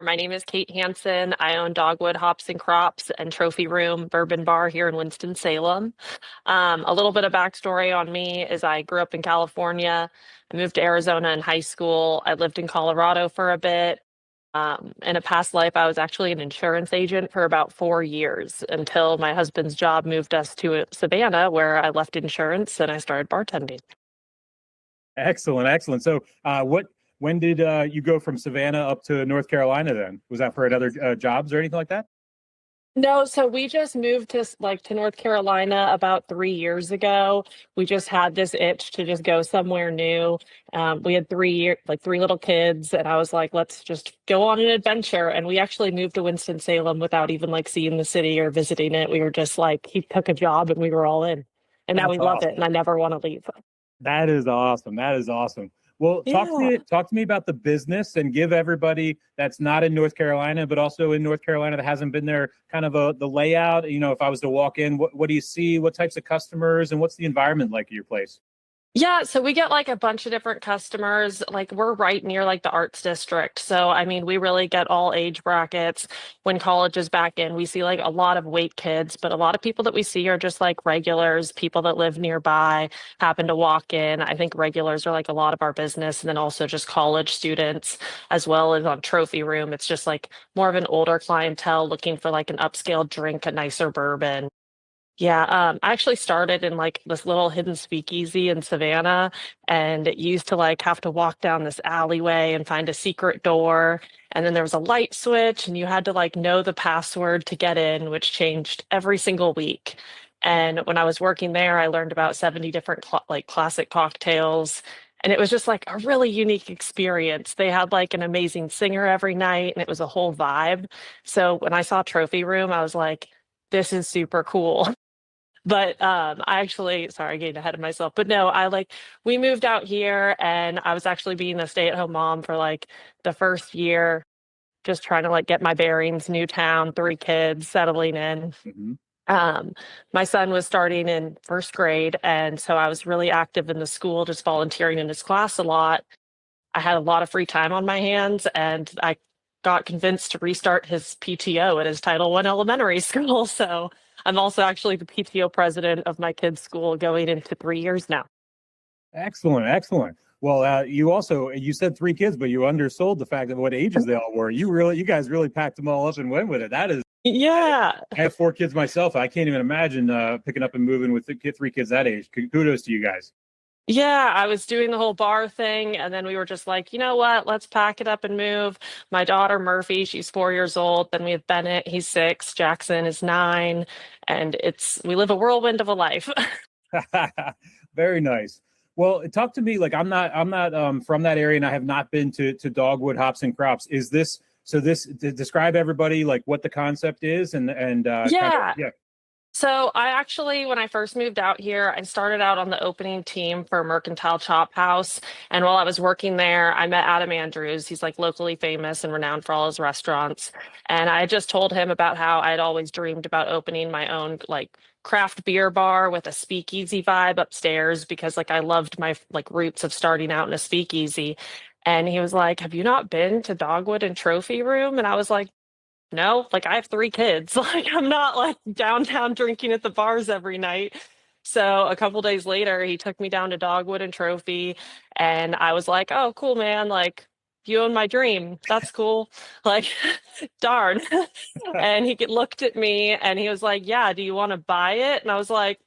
My name is Kate Hansen. I own Dogwood Hops and Crops and Trophy Room Bourbon Bar here in Winston-Salem. A little bit of backstory on me is I grew up in California. I moved to Arizona in high school. I lived in Colorado for a bit. In a past life, I was actually an insurance agent for about 4 years until my husband's job moved us to Savannah, where I left insurance and I started bartending. Excellent, excellent. So, when did you go from Savannah up to North Carolina? Then was that for another jobs or anything like that? No, so we just moved to North Carolina about 3 years ago. We just had this itch to just go somewhere new. We had 3 little kids, and I was like, let's just go on an adventure. And we actually moved to Winston-Salem without even like seeing the city or visiting it. We were just like, he took a job and we were all in. And now That's we love it, awesome. and I never want to leave. That is awesome. That is awesome. Well, Yeah. talk to me about the business and give everybody that's not in North Carolina, but also in North Carolina that hasn't been there, kind of the layout. If I was to walk in, what do you see? What types of customers and what's the environment like at your place? Yeah, so we get like a bunch of different customers. Like we're right near like the arts district. So I mean, we really get all age brackets. When college is back in, we see like a lot of wait kids, but a lot of people that we see are just like regulars, people that live nearby, happen to walk in. I think regulars are like a lot of our business, and then also just college students as well as on Trophy Room. It's just like more of an older clientele looking for like an upscale drink, a nicer bourbon. Yeah, I actually started in like this little hidden speakeasy in Savannah, and it used to like have to walk down this alleyway and find a secret door. And then there was a light switch, and you had to like know the password to get in, which changed every single week. And when I was working there, I learned about 70 different like classic cocktails. And it was just like a really unique experience. They had like an amazing singer every night, and it was a whole vibe. So when I saw Trophy Room, I was like, this is super cool. But I actually, sorry, getting ahead of myself. But no, we moved out here and I was actually being a stay-at-home mom for like the first year, just trying to like get my bearings, new town, 3 kids, settling in. Hmm. Um, my son was starting in first grade, and so I was really active in the school, just volunteering in his class a lot. I had a lot of free time on my hands, and I got convinced to restart his PTO at his Title I elementary school. So I'm also actually the PTO president of my kid's school going into 3 years now. Excellent, excellent. Well, you said 3 kids, but you undersold the fact of what ages they all were. You guys really packed them all up and went with it. That is, Yeah. I have 4 kids myself. I can't even imagine picking up and moving with 3 kids that age. Kudos to you guys. Yeah, I was doing the whole bar thing, and then we were just like, you know what? Let's pack it up and move. My daughter Murphy, she's 4 years old. Then we have Bennett, he's 6. Jackson is 9, and we live a whirlwind of a life. Very nice. Well, talk to me. Like I'm not from that area, and I have not been to Dogwood Hops and Crops. Is this so? Describe everybody like what the concept is, and kind of Yeah. yeah. So I actually, when I first moved out here, I started out on the opening team for Mercantile Chop House. And while I was working there, I met Adam Andrews. He's like locally famous and renowned for all his restaurants. And I just told him about how I'd always dreamed about opening my own like craft beer bar with a speakeasy vibe upstairs because like I loved my like roots of starting out in a speakeasy. And he was like, "Have you not been to Dogwood and Trophy Room?" And I was like, no, like I have 3 kids. Like I'm not like downtown drinking at the bars every night. So a couple days later, he took me down to Dogwood and Trophy, and I was like, "Oh, cool, man! Like you own my dream. That's cool." Like, darn. And looked at me and he was like, "Yeah, do you want to buy it?" And I was like,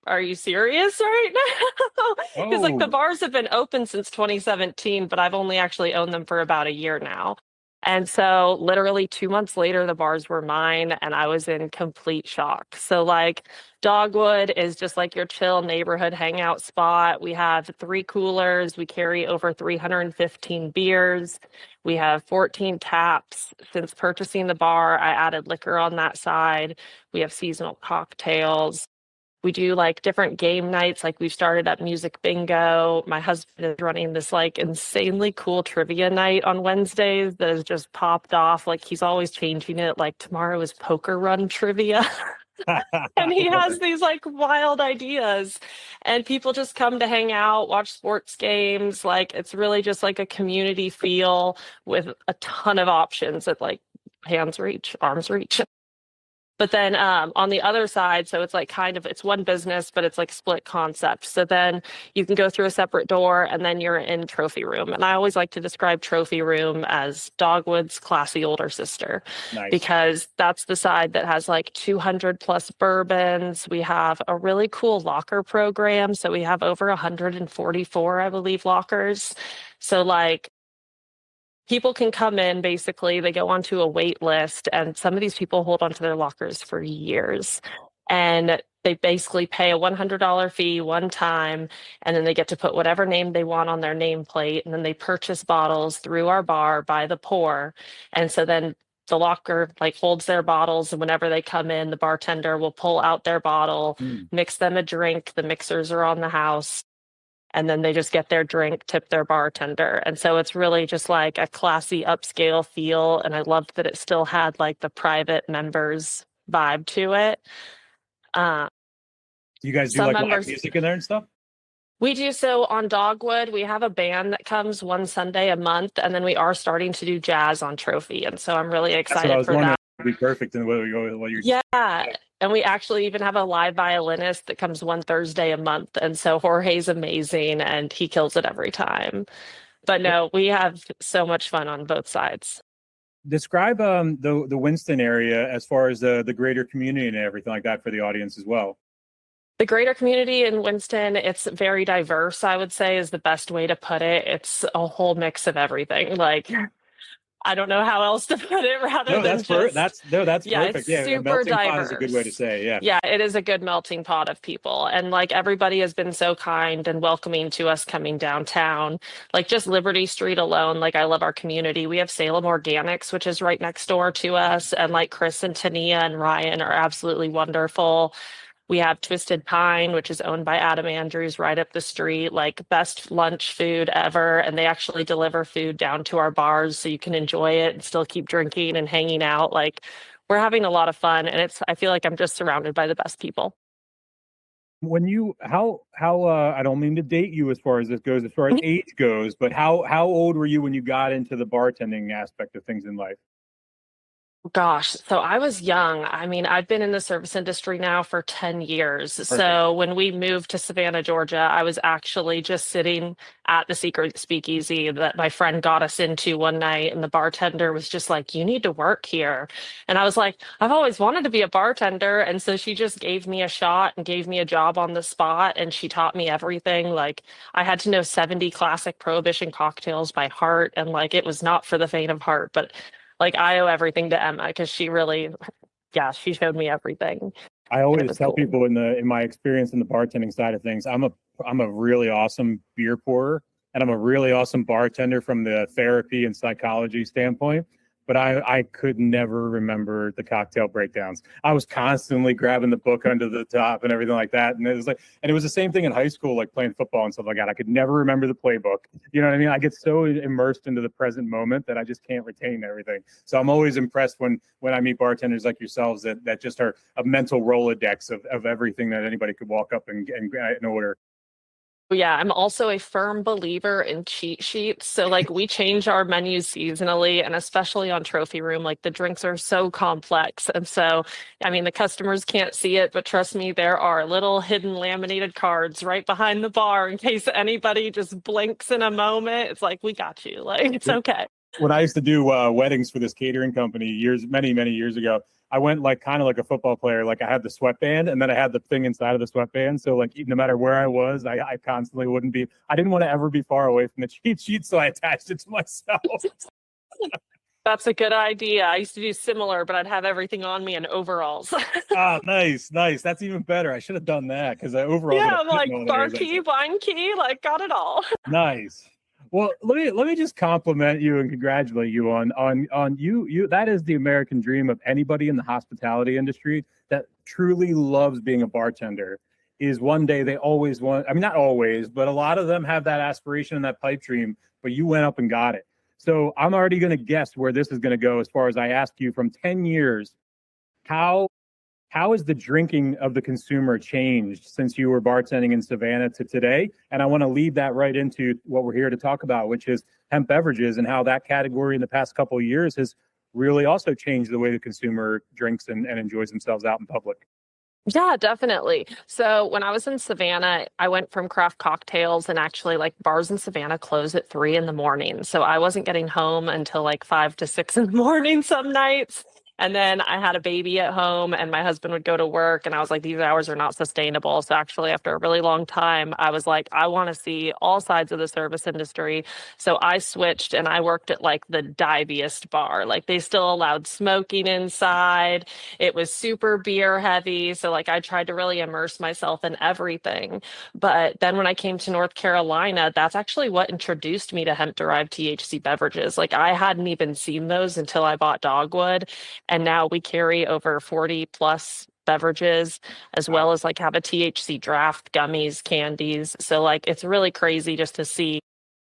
"Are you serious right now?" Because like the Oh, bars have been open since 2017, but I've only actually owned them for about a year now. And so literally 2 months later, the bars were mine and I was in complete shock. So like Dogwood is just like your chill neighborhood hangout spot. We have 3 coolers. We carry over 315 beers. We have 14 taps. Since purchasing the bar, I added liquor on that side. We have seasonal cocktails. We do like different game nights. Like we've started up music bingo. My husband is running this like insanely cool trivia night on Wednesdays that has just popped off. Like he's always changing it. Like tomorrow is poker run trivia. And I he love has it. these like wild ideas, and people just come to hang out, watch sports games. Like it's really just like a community feel with a ton of options at like hands reach, arms reach. But then on the other side, so it's like kind of it's one business, but it's like split concept. So then you can go through a separate door and then you're in trophy room. And I always like to describe trophy room as Dogwood's classy older sister Nice. because that's the side that has like 200 plus bourbons. We have a really cool locker program. So we have over 144, I believe, lockers. So like people can come in basically, they go onto a wait list, and some of these people hold onto their lockers for years. And they basically pay a $100 fee one time, and then they get to put whatever name they want on their nameplate. And then they purchase bottles through our bar by the pour. And so then the locker like holds their bottles, and whenever they come in, the bartender will pull out their bottle, Mm. mix them a drink. The mixers are on the house, and then they just get their drink, tip their bartender. And so it's really just like a classy upscale feel. And I loved that it still had like the private members vibe to it. Uh, Do you guys do some like live members, music in there and stuff? we do so on Dogwood. We have a band that comes one Sunday a month, and then we are starting to do jazz on Trophy. And so I'm really That's what I excited was for wondering. that. It'd be perfect in what you're. Yeah. And we actually even have a live violinist that comes one Thursday a month. And so Jorge's amazing and he kills it every time. But no, we have so much fun on both sides. Describe the Winston area as far as the greater community and everything like that for the audience as well. The greater community in Winston, it's very diverse, I would say, is the best way to put it. It's a whole mix of everything. Like, I don't know how else to put it rather No, than just, that's yeah, it's perfect. Yeah, a super melting pot is a good way to diverse. say. Yeah. Yeah, it is a good melting pot of people. And like everybody has been so kind and welcoming to us coming downtown. Like just Liberty Street alone, like I love our community. We have Salem Organics, which is right next door to us. And like Chris and Tania and Ryan are absolutely wonderful. We have Twisted Pine, which is owned by Adam Andrews right up the street, like best lunch food ever. And they actually deliver food down to our bars so you can enjoy it and still keep drinking and hanging out. Like we're having a lot of fun. And I feel like I'm just surrounded by the best people. When you how I don't mean to date you as far as this goes, as far as age goes, but how old were you when you got into the bartending aspect of things in life? Gosh, so I was young. I mean, I've been in the service industry now for 10 years. Perfect. So when we moved to Savannah, Georgia, I was actually just sitting at the secret speakeasy that my friend got us into one night. And the bartender was just like, "You need to work here." And I was like, "I've always wanted to be a bartender." And so she just gave me a shot and gave me a job on the spot. And she taught me everything. Like I had to know 70 classic Prohibition cocktails by heart. And like it was not for the faint of heart, but like I owe everything to Emma because she really, yeah, she showed me everything I and it always was tell cool. people in my experience in the bartending side of things, I'm a really awesome beer pourer and I'm a really awesome bartender from the therapy and psychology standpoint. But I could never remember the cocktail breakdowns. I was constantly grabbing the book under the top and everything like that. And it was like, and it was the same thing in high school, like playing football and stuff like that. I could never remember the playbook. You know what I mean? I get so immersed into the present moment that I just can't retain everything. So I'm always impressed when I meet bartenders like yourselves that just are a mental Rolodex of everything that anybody could walk up and order. Yeah, I'm also a firm believer in cheat sheets. So like we change our menus seasonally and especially on Trophy Room, like the drinks are so complex. And so, I mean, the customers can't see it, but trust me, there are little hidden laminated cards right behind the bar in case anybody just blinks in a moment. It's like, we got you. Like, it's okay. When I used to do weddings for this catering company many years ago, I went like kind of like a football player. Like I had the sweatband and then I had the thing inside of the sweatband. So like no matter where I was, I constantly wouldn't be. I didn't want to ever be far away from the cheat sheet, so I attached it to myself. That's a good idea. I used to do similar, but I'd have everything on me in overalls. Ah, nice. That's even better. I should have done that because overalls Yeah, would have I'm fit like in all the bar areas I key, said. wine key, like got it all. Nice. Well, let me just compliment you and congratulate you on you. That is the American dream of anybody in the hospitality industry that truly loves being a bartender. Is one day they always want. I mean, not always, but a lot of them have that aspiration and that pipe dream. But you went up and got it. So I'm already going to guess where this is going to go as far as I ask you from 10 years. How how has the drinking of the consumer changed since you were bartending in Savannah to today? And I want to lead that right into what we're here to talk about, which is hemp beverages and how that category in the past couple of years has really also changed the way the consumer drinks and enjoys themselves out in public. Yeah, definitely. So when I was in Savannah, I went from craft cocktails, and actually like bars in Savannah close at 3 in the morning. So I wasn't getting home until like 5 to 6 in the morning some nights. And then I had a baby at home and my husband would go to work, and I was like, these hours are not sustainable. So actually after a really long time, I was like, I want to see all sides of the service industry. So I switched and I worked at like the diviest bar. Like they still allowed smoking inside. It was super beer heavy. So, like, I tried to really immerse myself in everything. But then when I came to North Carolina, that's actually what introduced me to hemp derived THC beverages. Like, I hadn't even seen those until I bought Dogwood. And now we carry over 40 plus beverages, as Wow. well as like have a THC draft, gummies, candies. So, like, it's really crazy just to see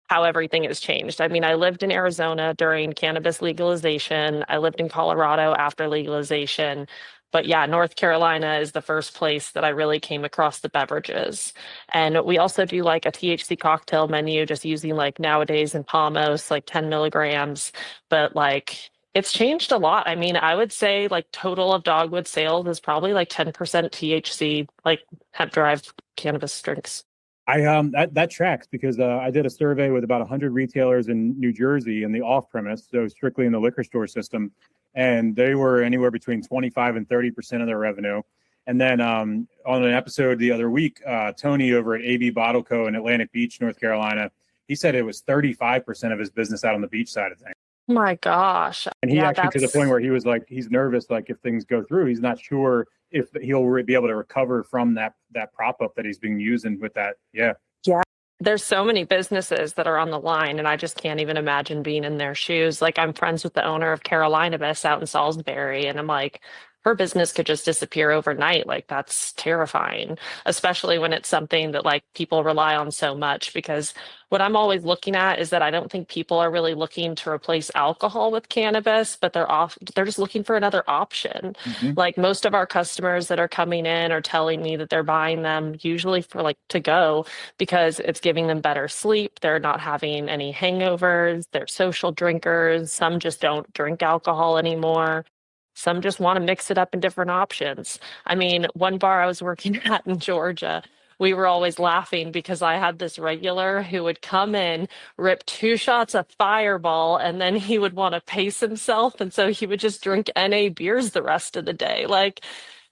how everything has changed. I mean, I lived in Arizona during cannabis legalization. I lived in Colorado after legalization. But yeah, North Carolina is the first place that I really came across the beverages. And we also do like a THC cocktail menu, just using like nowadays in Palmos, like 10 milligrams. But like, it's changed a lot. I mean, I would say like total of Dogwood sales is probably like 10% THC, like hemp derived cannabis drinks. That tracks because I did a survey with about 100 retailers in New Jersey in the off premise, so strictly in the liquor store system, and they were anywhere between 25 and 30% of their revenue. And then on an episode the other week, Tony over at AB Bottle Co. in Atlantic Beach, North Carolina, he said it was 35% of his business out on the beach side of things. My gosh. And he Yeah, actually to the point that's where he was like, he's nervous, like if things go through, he's not sure if he'll be able to recover from that prop up that he's been using with that. Yeah. yeah. There's so many businesses that are on the line, and I just can't even imagine being in their shoes. Like I'm friends with the owner of Carolina Best out in Salisbury, and I'm like, her business could just disappear overnight. Like that's terrifying, especially when it's something that like people rely on so much. Because what I'm always looking at is that I don't think people are really looking to replace alcohol with cannabis, but they're just looking for another option. Mm-hmm. Like most of our customers that are coming in are telling me that they're buying them usually for like to go because it's giving them better sleep. They're not having any hangovers. They're social drinkers. Some just don't drink alcohol anymore. Some just want to mix it up in different options. I mean, one bar I was working at in Georgia, we were always laughing because I had this regular who would come in, rip 2 shots of Fireball, and then he would want to pace himself. And so he would just drink NA beers the rest of the day. Like,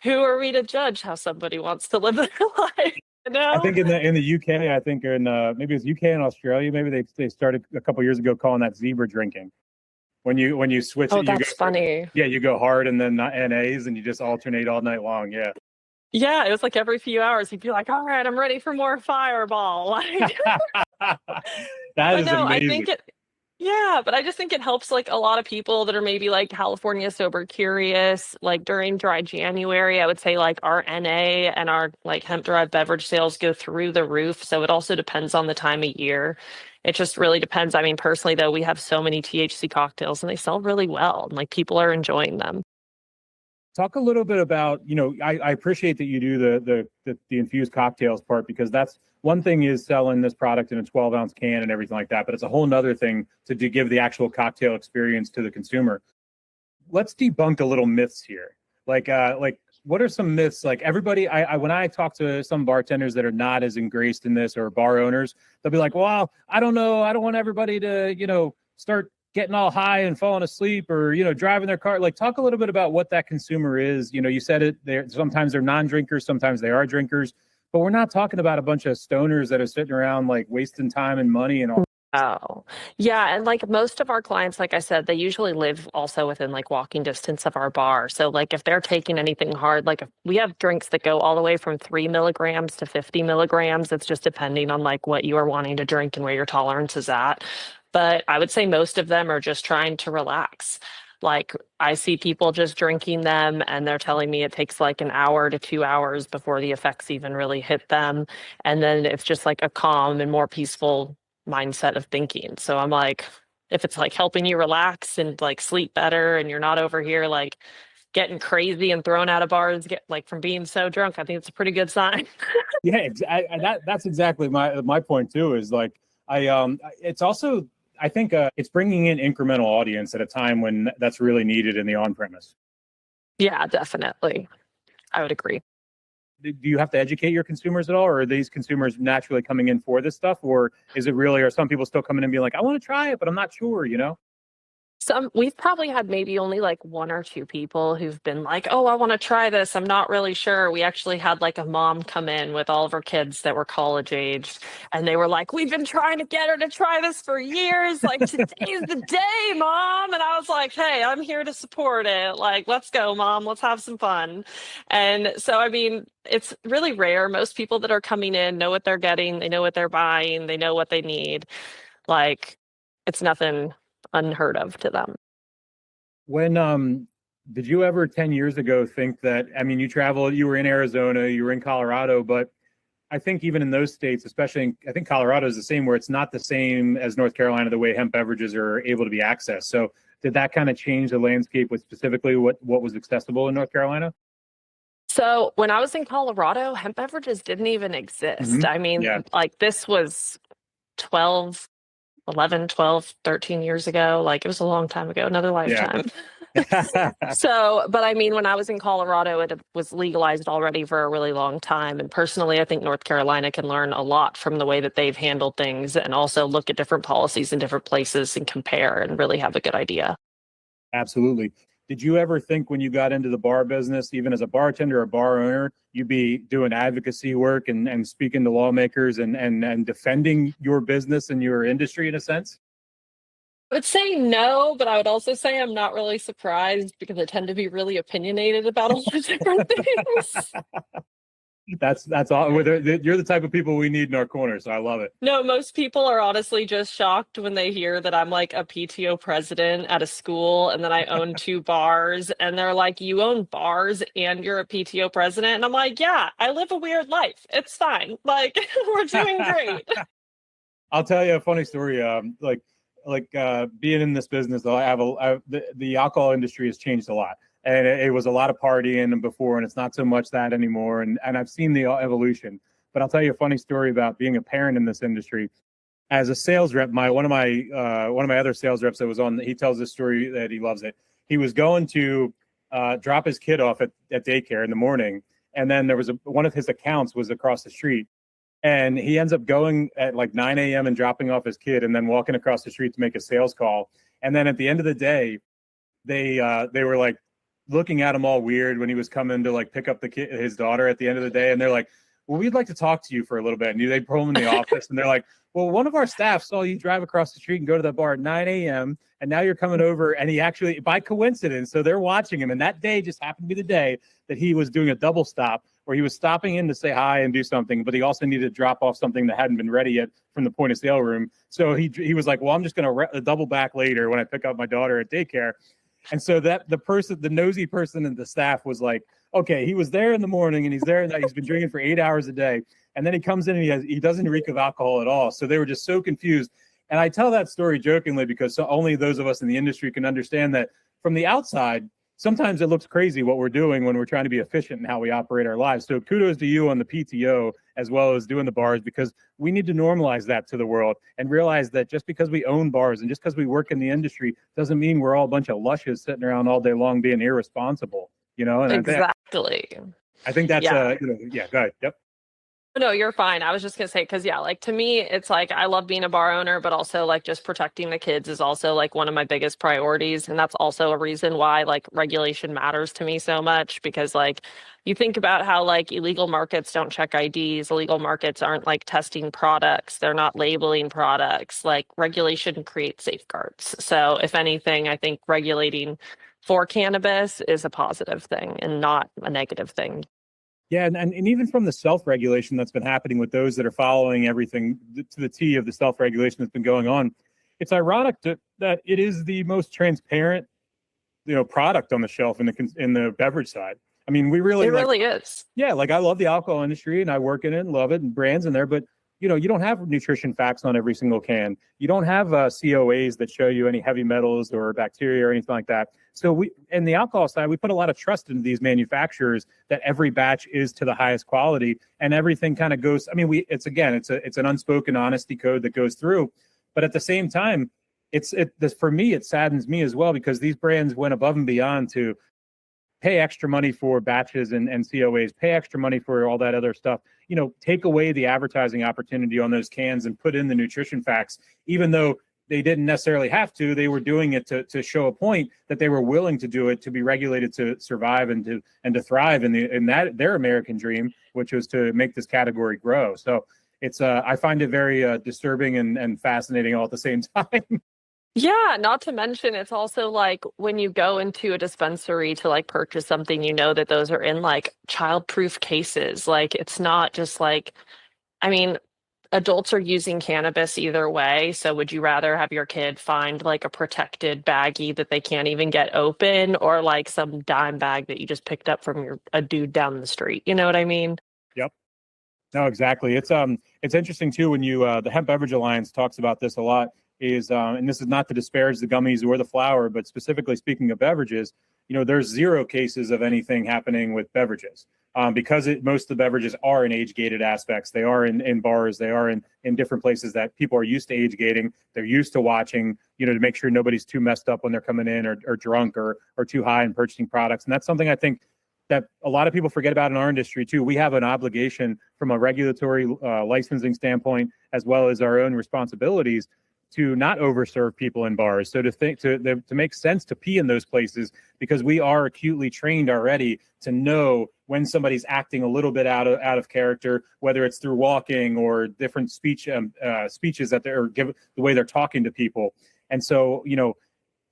who are we to judge how somebody wants to live their life? You I know? think in the UK, I think in maybe it's UK and Australia, maybe they started a couple years ago calling that zebra drinking. When you switch Oh, it, you go that's funny. yeah, you go hard and then not NAs and you just alternate all night long. Yeah. Yeah, it was like every few hours he'd be like, all right, I'm ready for more Fireball. Like, That but is no, I amazing. think yeah, but I just think it helps like a lot of people that are maybe like California sober curious. Like during dry January, I would say like our NA and our like hemp derived beverage sales go through the roof. So it also depends on the time of year. It just really depends. I mean, personally though, we have so many THC cocktails and they sell really well and like people are enjoying them. Talk a little bit about, I appreciate that you do the infused cocktails part because that's one thing is selling this product in a 12-ounce can and everything like that, but it's a whole nother thing to give the actual cocktail experience to the consumer. Let's debunk a little myths here. Like what are some myths? Like everybody, I when I talk to some bartenders that are not as engrossed in this or bar owners, they'll be like, well, I don't know. I don't want everybody to, start getting all high and falling asleep or, driving their car. Like talk a little bit about what that consumer is. You said it there. Sometimes they're non-drinkers. Sometimes they are drinkers, but we're not talking about a bunch of stoners that are sitting around like wasting time and money and all. Oh, yeah. And like most of our clients, like I said, they usually live also within like walking distance of our bar. So, like, if they're taking anything hard, like if we have drinks that go all the way from 3 milligrams to 50 milligrams, it's just depending on like what you are wanting to drink and where your tolerance is at. But I would say most of them are just trying to relax. Like, I see people just drinking them and they're telling me it takes like an hour to 2 hours before the effects even really hit them. And then it's just like a calm and more peaceful mindset of thinking. So I'm like, if it's like helping you relax and like sleep better and you're not over here like getting crazy and thrown out of bars, get like from being so drunk. I think it's a pretty good sign. Yeah, that's exactly my point too. Is like it's also I think it's bringing in incremental audience at a time when that's really needed in the on premise. Yeah, definitely. I would agree. Do you have to educate your consumers at all, or are these consumers naturally coming in for this stuff, or is it really? Are some people still coming in and being like, I want to try it, but I'm not sure, you know? We've probably had maybe only like one or two people who've been like, "Oh, I want to try this. I'm not really sure." We actually had like a mom come in with all of her kids that were college aged, and they were like, "We've been trying to get her to try this for years. Like today's the day, mom." And I was like, "Hey, I'm here to support it. Like, let's go, mom. Let's have some fun." And so, I mean, it's really rare. Most people that are coming in know what they're getting, they know what they're buying, they know what they need. Like, it's nothing unheard of to them. When did you ever 10 years ago think that? I mean, you were in Arizona, you were in Colorado, but I think even in those states, especially I think Colorado is the same, where it's not the same as North Carolina, the way hemp beverages are able to be accessed. So did that kind of change the landscape with specifically what was accessible in North Carolina? So when I was in Colorado, hemp beverages didn't even exist. I mean, Yeah, like this was 12, 11, 12, 13 years ago. Like it was a long time ago, another yeah. lifetime. So, but I mean, when I was in Colorado, it was legalized already for a really long time. And personally, I think North Carolina can learn a lot from the way that they've handled things and also look at different policies in different places and compare and really have a good idea. Absolutely. Did you ever think when you got into the bar business, even as a bartender or bar owner, you'd be doing advocacy work and speaking to lawmakers and defending your business and your industry in a sense? I would say no, but I would also say I'm not really surprised because I tend to be really opinionated about a lot of different things. That's all. You're the type of people we need in our corner, so I love it. No, most people are honestly just shocked when they hear that I'm like a PTO president at a school and that I own two bars. And they're like, "You own bars and you're a PTO president?" And I'm like, "Yeah, I live a weird life. It's fine. Like, we're doing great." I'll tell you a funny story. Being in this business, the alcohol industry has changed a lot, and it was a lot of partying before, and it's not so much that anymore. And I've seen the evolution. But I'll tell you a funny story about being a parent in this industry. As a sales rep, one of my other sales reps that was on, he tells this story that he loves it. He was going to drop his kid off at daycare in the morning, and then there was one of his accounts was across the street. And he ends up going at like 9 a.m. and dropping off his kid and then walking across the street to make a sales call. And then at the end of the day, they were like looking at him all weird when he was coming to like pick up his daughter at the end of the day. And they're like, "Well, we'd like to talk to you for a little bit." And they pull him in the office and they're like, "Well, one of our staff saw you drive across the street and go to the bar at 9 a.m. And now you're coming over." And he actually, by coincidence, so they're watching him. And that day just happened to be the day that he was doing a double stop where he was stopping in to say hi and do something, but he also needed to drop off something that hadn't been ready yet from the point of sale room. So he was like, "Well, I'm just going to double back later when I pick up my daughter at daycare." And so that the nosy person in the staff was like, "Okay, he was there in the morning and he's there and he's been drinking for 8 hours a day. And then he comes in and he doesn't reek of alcohol at all." So they were just so confused. And I tell that story jokingly because only those of us in the industry can understand that from the outside, sometimes it looks crazy what we're doing when we're trying to be efficient in how we operate our lives. So kudos to you on the PTO as well as doing the bars, because we need to normalize that to the world and realize that just because we own bars and just because we work in the industry doesn't mean we're all a bunch of lushes sitting around all day long being irresponsible, you know? And Exactly. I think that's, Yeah. yeah, go ahead. Yep. No, you're fine. I was just gonna say, because yeah, like to me, it's like I love being a bar owner, but also like just protecting the kids is also like one of my biggest priorities. And that's also a reason why like regulation matters to me so much, because like you think about how like illegal markets don't check IDs, illegal markets aren't like testing products, they're not labeling products. Like regulation creates safeguards. So if anything, I think regulating for cannabis is a positive thing and not a negative thing. Yeah, and even from the self-regulation that's been happening with those that are following everything to the T of the self-regulation that's been going on, it's ironic that it is the most transparent, product on the shelf in the beverage side. I mean, we really It really is. yeah, like I love the alcohol industry and I work in it and love it and brands in there, but you don't have nutrition facts on every single can. You don't have COAs that show you any heavy metals or bacteria or anything like that. So we, in the alcohol side, we put a lot of trust into these manufacturers that every batch is to the highest quality and everything kind of goes. I mean, it's an unspoken honesty code that goes through, but at the same time, for me, it saddens me as well because these brands went above and beyond to pay extra money for batches and COAs, pay extra money for all that other stuff, take away the advertising opportunity on those cans and put in the nutrition facts, even though they didn't necessarily have to. They were doing it to show a point that they were willing to do it, to be regulated, to survive and to thrive in their American dream, which was to make this category grow. So it's I find it very disturbing and fascinating all at the same time. Yeah, not to mention it's also like when you go into a dispensary to like purchase something, that those are in like child-proof cases. Like it's not just like, I mean, adults are using cannabis either way. So would you rather have your kid find like a protected baggie that they can't even get open or like some dime bag that you just picked up from a dude down the street? You know what I mean? Yep. No, exactly. It's interesting too when you the Hemp Beverage Alliance talks about this a lot. And this is not to disparage the gummies or the flower, but specifically speaking of beverages, there's zero cases of anything happening with beverages because most of the beverages are in age-gated aspects. They are in bars. They are in different places that people are used to age-gating. They're used to watching, to make sure nobody's too messed up when they're coming in or drunk or too high and purchasing products. And that's something I think that a lot of people forget about in our industry too. We have an obligation from a regulatory licensing standpoint, as well as our own responsibilities to not overserve people in bars. So to make sense to pee in those places, because we are acutely trained already to know when somebody's acting a little bit out of character, whether it's through walking or different speeches that they're give the way they're talking to people. And so,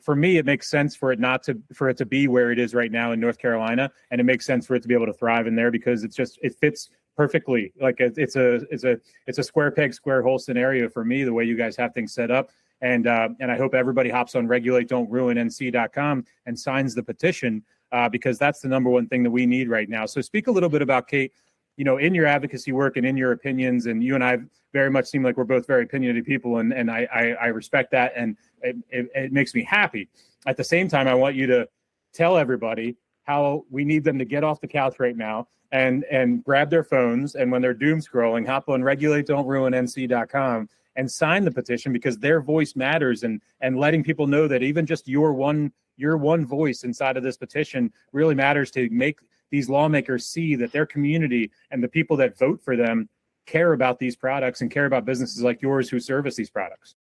for me, it makes sense for it to be where it is right now in North Carolina, and it makes sense for it to be able to thrive in there because it fits perfectly. Like it's a square peg, square hole scenario for me, the way you guys have things set up. And I hope everybody hops on regulateDon'tRuinNC.com and signs the petition because that's the number one thing that we need right now. So speak a little bit about, Kate, in your advocacy work and in your opinions, and you and I very much seem like we're both very opinionated people, and I respect that, and it makes me happy. At the same time, I want you to tell everybody how we need them to get off the couch right now and grab their phones, and when they're doom scrolling, hop on regulateDon'tRuinNC.com and sign the petition, because their voice matters, and letting people know that even just your one voice inside of this petition really matters to make these lawmakers see that their community and the people that vote for them care about these products and care about businesses like yours who service these products.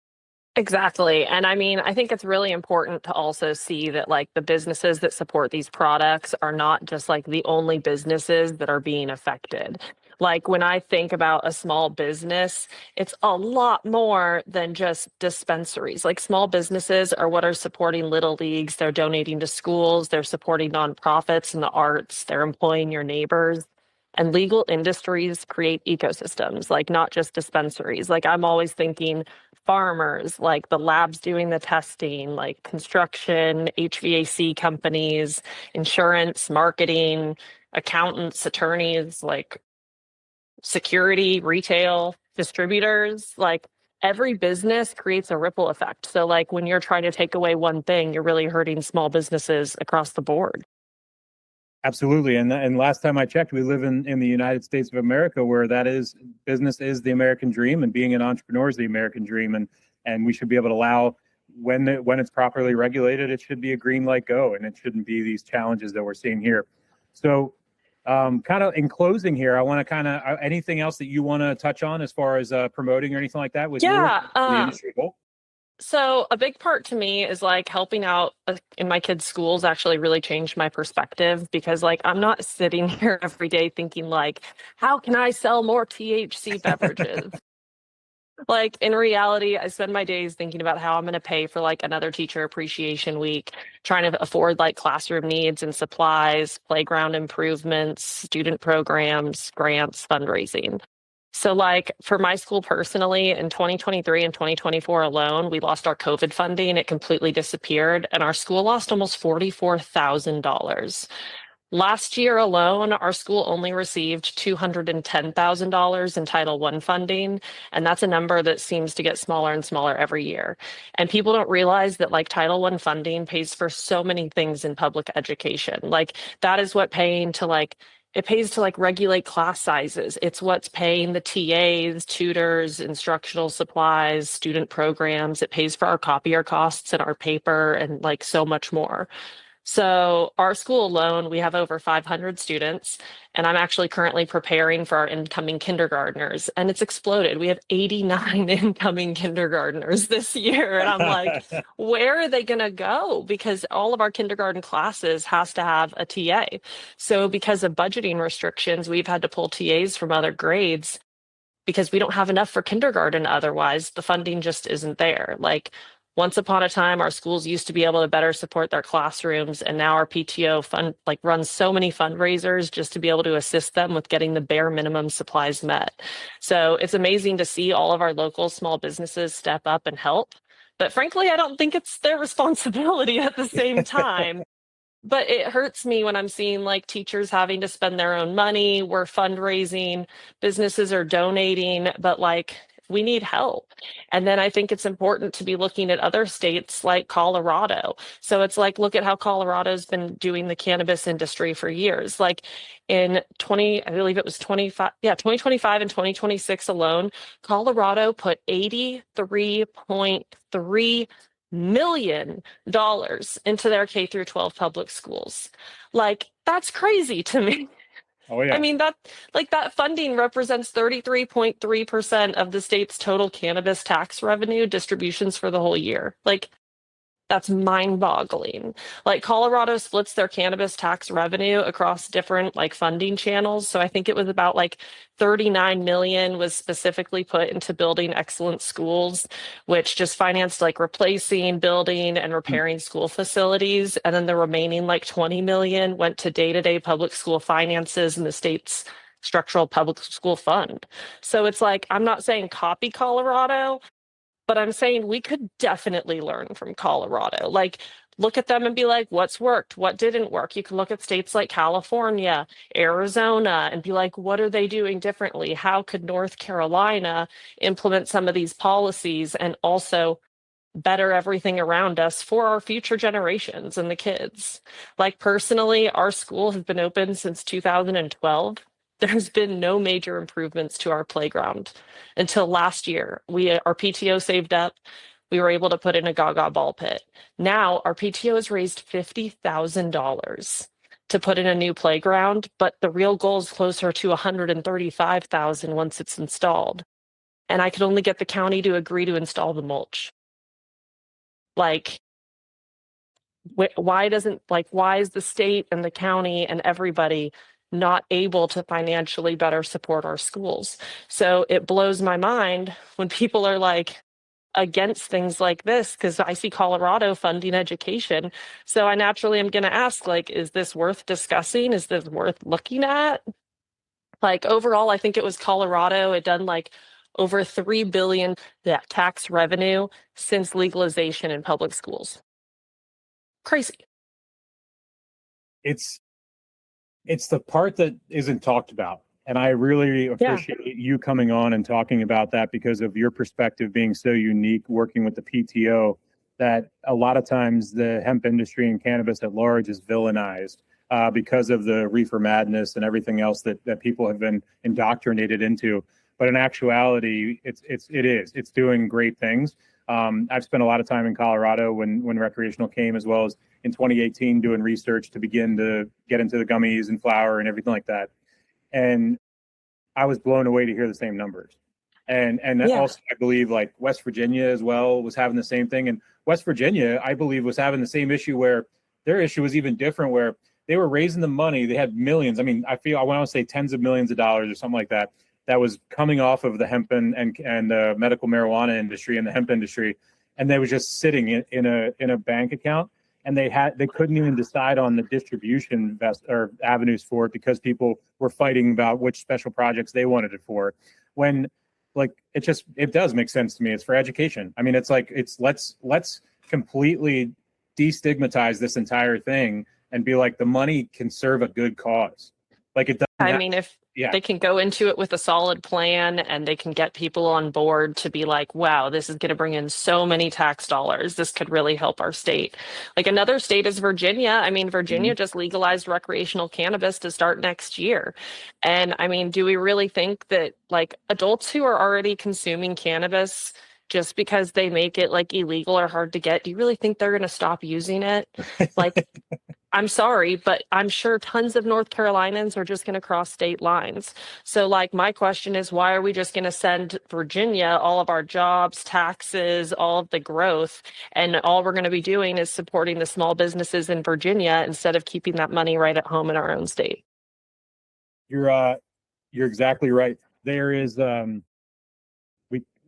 Exactly. And I mean, I think it's really important to also see that like the businesses that support these products are not just like the only businesses that are being affected. Like when I think about a small business, it's a lot more than just dispensaries. Like small businesses are what are supporting little leagues. They're donating to schools. They're supporting nonprofits in the arts. They're employing your neighbors. And legal industries create ecosystems, like not just dispensaries. Like I'm always thinking farmers, like the labs doing the testing, like construction, HVAC companies, insurance, marketing, accountants, attorneys, like security, retail, distributors, like every business creates a ripple effect. So like when you're trying to take away one thing, you're really hurting small businesses across the board. Absolutely. And last time I checked, we live in the United States of America, where business is the American dream, and being an entrepreneur is the American dream. And we should be able to allow, when it's properly regulated, it should be a green light go, and it shouldn't be these challenges that we're seeing here. So kind of in closing here, I want to anything else that you want to touch on as far as promoting or anything like that with the industry goal? So a big part to me is like helping out in my kids' schools actually really changed my perspective, because like I'm not sitting here every day thinking like, how can I sell more THC beverages? Like in reality, I spend my days thinking about how I'm going to pay for like another teacher appreciation week, trying to afford like classroom needs and supplies, playground improvements, student programs, grants, fundraising. So like for my school personally, in 2023 and 2024 alone, we lost our COVID funding. It completely disappeared, and our school lost almost $44,000. Last year alone, our school only received $210,000 in Title I funding, and that's a number that seems to get smaller and smaller every year. And people don't realize that like Title I funding pays for so many things in public education. Like that is what paying to like it pays to like regulate class sizes. It's what's paying the TAs, tutors, instructional supplies, student programs. It pays for our copier costs and our paper and like so much more. So our school alone, we have over 500 students, and I'm actually currently preparing for our incoming kindergartners, and it's exploded. We have 89 incoming kindergartners this year, and I'm like, where are they going to go? Because all of our kindergarten classes has to have a TA. So because of budgeting restrictions, we've had to pull TAs from other grades because we don't have enough for kindergarten otherwise. The funding just isn't there. Like once upon a time, our schools used to be able to better support their classrooms, and now our PTO fund like runs so many fundraisers just to be able to assist them with getting the bare minimum supplies met. So it's amazing to see all of our local small businesses step up and help. But frankly, I don't think it's their responsibility at the same time. But it hurts me when I'm seeing like teachers having to spend their own money. We're fundraising, businesses are donating, but like we need help. And then I think it's important to be looking at other states like Colorado. So it's like, look at how Colorado's been doing the cannabis industry for years. Like in 20, I believe it was 25, yeah, 2025 and 2026 alone, Colorado put $83.3 million into their K through 12 public schools. Like, that's crazy to me. Oh I yeah. mean, that funding represents 33.3% of the state's total cannabis tax revenue distributions for the whole year. Like, that's mind-boggling. Like Colorado splits their cannabis tax revenue across different like funding channels. So I think it was about like 39 million was specifically put into building excellent schools, which just financed like replacing, building, and repairing school facilities. And then the remaining like 20 million went to day-to-day public school finances and the state's structural public school fund. So it's like, I'm not saying copy Colorado, but I'm saying we could definitely learn from Colorado. Like, look at them and be like, what's worked? What didn't work? You can look at states like California, Arizona, and be like, what are they doing differently? How could North Carolina implement some of these policies and also better everything around us for our future generations and the kids? Like, personally, our school has been open since 2012. There's been no major improvements to our playground until last year. Our PTO saved up. We were able to put in a Gaga ball pit. Now our PTO has raised $50,000 to put in a new playground, but the real goal is closer to 135,000 once it's installed. And I could only get the county to agree to install the mulch. Like, why is the state and the county and everybody not able to financially better support our schools? So it blows my mind when people are like against things like this, because I see Colorado funding education. So I naturally am going to ask, like, is this worth discussing? Is this worth looking at? Like overall, I think it was Colorado. It done like over 3 billion that tax revenue since legalization in public schools. Crazy. It's it's the part that isn't talked about. And I really Yeah. appreciate you coming on and talking about that because of your perspective being so unique working with the PTO that a lot of times the hemp industry and cannabis at large is villainized because of the reefer madness and everything else that people have been indoctrinated into. But in actuality, it's doing great things. I've spent a lot of time in Colorado when recreational came, as well as in 2018 doing research to begin to get into the gummies and flower and everything like that. And I was blown away to hear the same numbers. And Yeah. also, I believe like West Virginia as well was having the same thing. And West Virginia, I believe, was having the same issue where their issue was even different, where they were raising the money. They had millions. I mean, I want to say tens of millions of dollars or something like that. That was coming off of the hemp and the medical marijuana industry and the hemp industry, and they was just sitting in a bank account, and they couldn't even decide on the distribution or avenues for it because people were fighting about which special projects they wanted it for. When like it does make sense to me. It's for education. I mean, it's like let's completely destigmatize this entire thing and be like, the money can serve a good cause. Like it doesn't I have, mean, if yeah. they can go into it with a solid plan and they can get people on board to be like, wow, this is going to bring in so many tax dollars. This could really help our state. Like another state is Virginia. I mean, Virginia Mhm. just legalized recreational cannabis to start next year. And I mean, do we really think that like adults who are already consuming cannabis just because they make it like illegal or hard to get, do you really think they're going to stop using it? Like, I'm sorry, but I'm sure tons of North Carolinians are just going to cross state lines. So, like, my question is, why are we just going to send Virginia all of our jobs, taxes, all of the growth, and all we're going to be doing is supporting the small businesses in Virginia instead of keeping that money right at home in our own state? You're you're exactly right. There is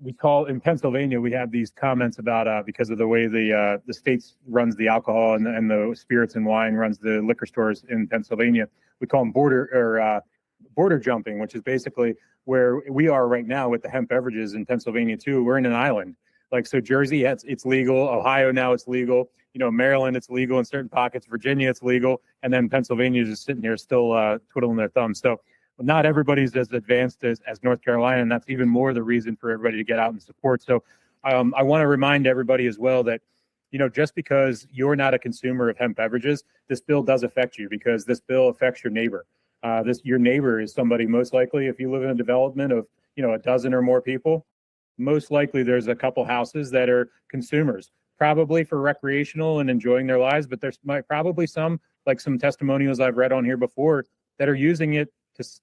we call in Pennsylvania, we have these comments about because of the way the states runs the alcohol and the spirits and wine runs the liquor stores in Pennsylvania. We call them border jumping, which is basically where we are right now with the hemp beverages in Pennsylvania too. We're in an island. Like, so Jersey, it's legal. Ohio, now it's legal. You know, Maryland, it's legal in certain pockets. Virginia, it's legal. And then Pennsylvania is just sitting here still twiddling their thumbs. So not everybody's as advanced as North Carolina, and that's even more the reason for everybody to get out and support. So I want to remind everybody as well that, you know, just because you're not a consumer of hemp beverages, this bill does affect you, because this bill affects your neighbor. Your neighbor is somebody, most likely, if you live in a development of, you know, a dozen or more people, most likely there's a couple houses that are consumers, probably for recreational and enjoying their lives. But there's probably some, like some testimonials I've read on here before, that are using it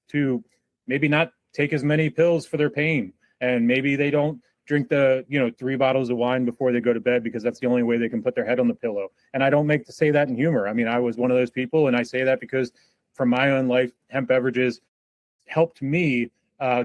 to maybe not take as many pills for their pain. And maybe they don't drink the, you know, 3 bottles of wine before they go to bed, because that's the only way they can put their head on the pillow. And I don't make to say that in humor. I mean, I was one of those people, and I say that because from my own life, hemp beverages helped me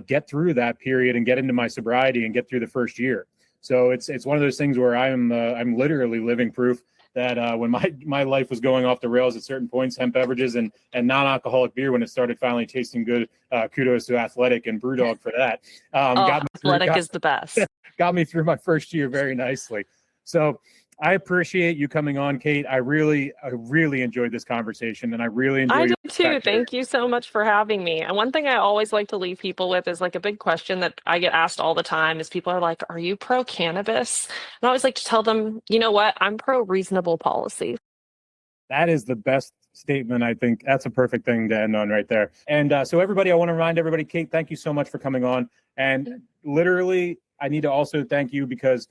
get through that period and get into my sobriety and get through the first year. So it's one of those things where I'm literally living proof that when my life was going off the rails at certain points, hemp beverages and non-alcoholic beer, when it started finally tasting good, kudos to Athletic and Brewdog for that. Athletic is the best. Got me through my first year very nicely. So I appreciate you coming on, Kate. I really enjoyed this conversation, and I really enjoy I your did too. Thank you so much for having me. And one thing I always like to leave people with is like a big question that I get asked all the time is people are like, are you pro cannabis? And I always like to tell them, you know what? I'm pro reasonable policy. That is the best statement. I think that's a perfect thing to end on right there. And so everybody, I want to remind everybody, Kate, thank you so much for coming on. And literally, I need to also thank you, because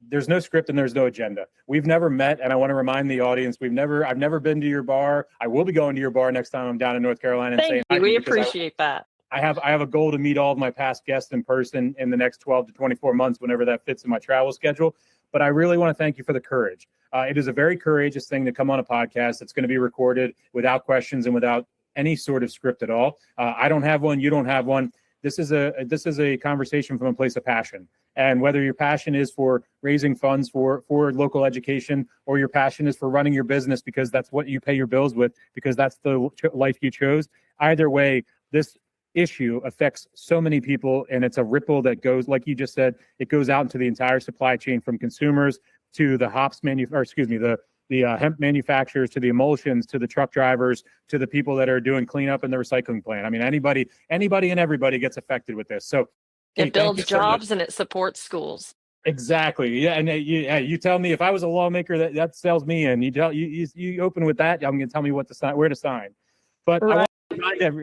there's no script and there's no agenda. We've never met, and I want to remind the audience, I've never been to your bar. I will be going to your bar next time I'm down in North Carolina and saying Thank you. We appreciate that. I have a goal to meet all of my past guests in person in the next 12 to 24 months, whenever that fits in my travel schedule. But I really want to thank you for the courage. It is a very courageous thing to come on a podcast that's going to be recorded without questions and without any sort of script at all. I don't have one. You don't have one. This is a conversation from a place of passion. And whether your passion is for raising funds for local education, or your passion is for running your business because that's what you pay your bills with, because that's the life you chose, either way, this issue affects so many people, and it's a ripple that goes, like you just said, it goes out into the entire supply chain, from consumers to the the hemp manufacturers, to the emulsions, to the truck drivers, to the people that are doing cleanup in the recycling plant. I mean, anybody and everybody gets affected with this. So it builds jobs and it supports schools. Exactly. Yeah. And you tell me, if I was a lawmaker, that sells me in. You open with that, I'm going to tell me what to sign, where to sign. But right.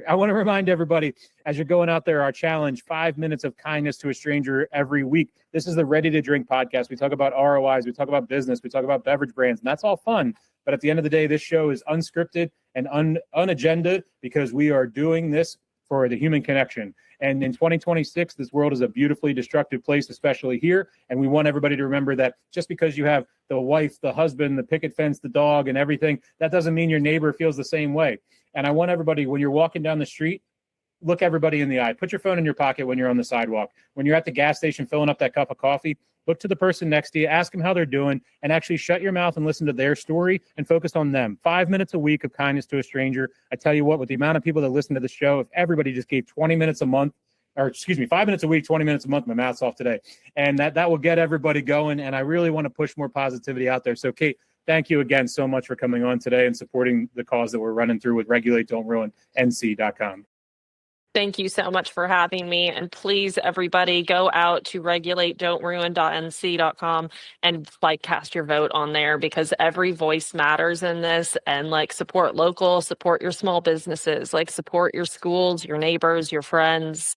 I want to remind everybody, as you're going out there, our challenge, 5 minutes of kindness to a stranger every week. This is the Ready to Drink podcast. We talk about ROIs, we talk about business, we talk about beverage brands, and that's all fun. But at the end of the day, this show is unscripted and unagendaed, because we are doing this for the human connection. And in 2026, this world is a beautifully destructive place, especially here. And we want everybody to remember that just because you have the wife, the husband, the picket fence, the dog, and everything, that doesn't mean your neighbor feels the same way. And I want everybody, when you're walking down the street, look everybody in the eye. Put your phone in your pocket when you're on the sidewalk. When you're at the gas station filling up that cup of coffee, look to the person next to you, ask them how they're doing, and actually shut your mouth and listen to their story and focus on them. 5 minutes a week of kindness to a stranger. I tell you what, with the amount of people that listen to the show, if everybody just gave 20 minutes a month, 5 minutes a week, 20 minutes a month, my math's off today, and that will get everybody going. And I really want to push more positivity out there. So, Kate, thank you again so much for coming on today and supporting the cause that we're running through with Regulate Don't Ruin NC.com. Thank you so much for having me. And please, everybody, go out to regulatedontruin.nc.com and like cast your vote on there, because every voice matters in this. And like, support local, support your small businesses, like support your schools, your neighbors, your friends,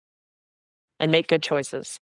and make good choices.